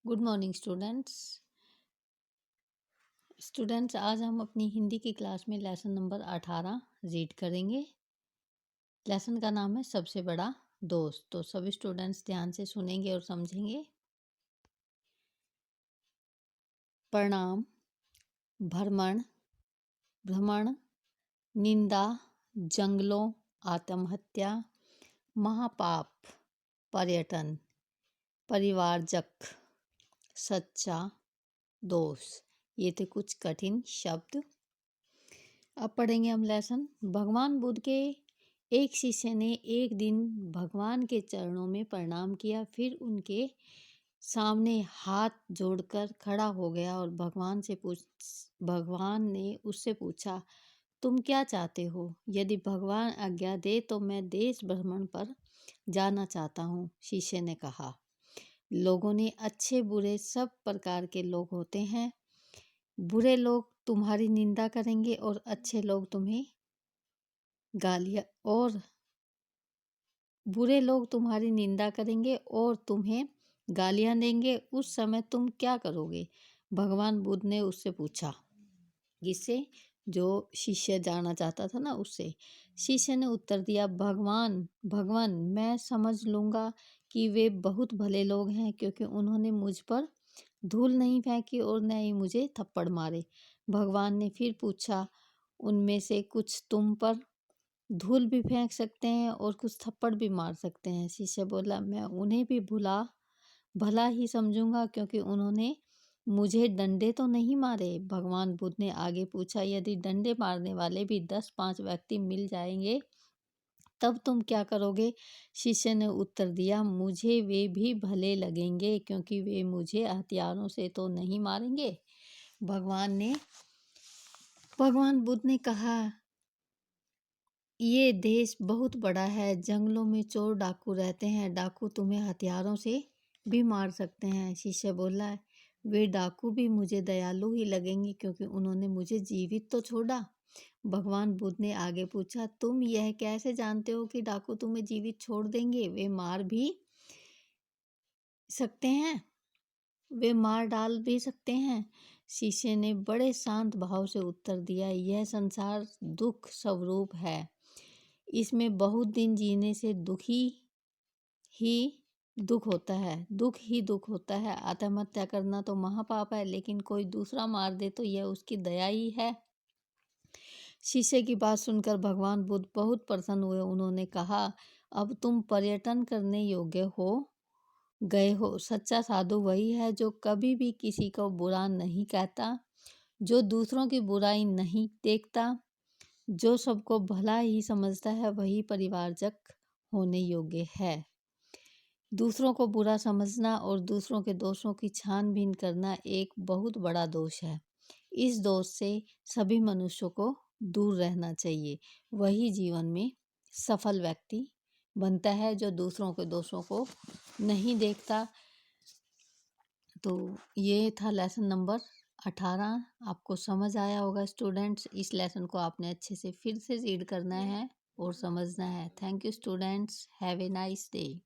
Good morning students आज हम अपनी हिंदी की क्लास में लेसन नंबर 18 रीड करेंगे। लेसन का नाम है सबसे बड़ा दोस्त। तो सभी स्टूडेंट्स ध्यान से सुनेंगे और समझेंगे। प्रणाम, भ्रमण, भ्रमण, निंदा, जंगलों, आत्महत्या, महापाप, पर्यटन, परिवारजक, सच्चा, दोस्त। ये थे कुछ कठिन शब्द। अब पढ़ेंगे हम लेसन। भगवान बुद्ध के एक शिष्य ने एक दिन भगवान के चरणों में प्रणाम किया, फिर उनके सामने हाथ जोड़कर खड़ा हो गया और भगवान ने उससे पूछा, तुम क्या चाहते हो? यदि भगवान आज्ञा दे तो मैं देश भ्रमण पर जाना चाहता हूँ, शिष्य ने कहा। लोगों ने अच्छे बुरे सब प्रकार के लोग होते हैं। बुरे लोग तुम्हारी निंदा करेंगे और अच्छे लोग तुम्हें गालियाँ और बुरे लोग तुम्हारी निंदा करेंगे और तुम्हें गालियाँ देंगे। उस समय तुम क्या करोगे? भगवान बुद्ध ने उससे पूछा। किससे? जो शिष्य जाना चाहता था ना, उससे। शिष्य ने उत्तर दिया, भगवान मैं समझ लूँगा कि वे बहुत भले लोग हैं, क्योंकि उन्होंने मुझ पर धूल नहीं फेंकी और न ही मुझे थप्पड़ मारे। भगवान ने फिर पूछा, उनमें से कुछ तुम पर धूल भी फेंक सकते हैं और कुछ थप्पड़ भी मार सकते हैं? शिष्य बोला, मैं उन्हें भी भला ही समझूंगा, क्योंकि उन्होंने मुझे डंडे तो नहीं मारे। भगवान बुद्ध ने आगे पूछा, यदि डंडे मारने वाले भी 10-5 व्यक्ति मिल जाएंगे तब तुम क्या करोगे? शिष्य ने उत्तर दिया, मुझे वे भी भले लगेंगे, क्योंकि वे मुझे हथियारों से तो नहीं मारेंगे। भगवान बुद्ध ने कहा, ये देश बहुत बड़ा है, जंगलों में चोर डाकू रहते हैं, डाकू तुम्हें हथियारों से भी मार सकते हैं। शिष्य बोला, वे डाकू भी मुझे दयालु ही लगेंगे, क्योंकि उन्होंने मुझे जीवित तो छोड़ा। भगवान बुद्ध ने आगे पूछा, तुम यह कैसे जानते हो कि डाकू तुम्हें जीवित छोड़ देंगे? वे मार डाल भी सकते हैं। शिष्य ने बड़े शांत भाव से उत्तर दिया, यह संसार दुख स्वरूप है, इसमें बहुत दिन जीने से दुख ही दुख होता है। आत्महत्या करना तो महापाप है, लेकिन कोई दूसरा मार दे तो यह उसकी दया ही है। शिष्य की बात सुनकर भगवान बुद्ध बहुत प्रसन्न हुए। उन्होंने कहा, अब तुम पर्यटन करने योग्य गए हो। सच्चा साधु वही है जो कभी भी किसी को बुरा नहीं कहता, जो दूसरों की बुराई नहीं देखता, जो सबको भला ही समझता है, वही परिवारजक होने योग्य है। दूसरों को बुरा समझना और दूसरों के दोषों की छानबीन करना एक बहुत बड़ा दोष है। इस दोष से सभी मनुष्यों को दूर रहना चाहिए। वही जीवन में सफल व्यक्ति बनता है, जो दूसरों के दोषों को नहीं देखता। तो ये था लेसन नंबर 18। आपको समझ आया होगा स्टूडेंट्स। इस लेसन को आपने अच्छे से फिर से रीड करना है और समझना है। Thank you students. Have a nice day.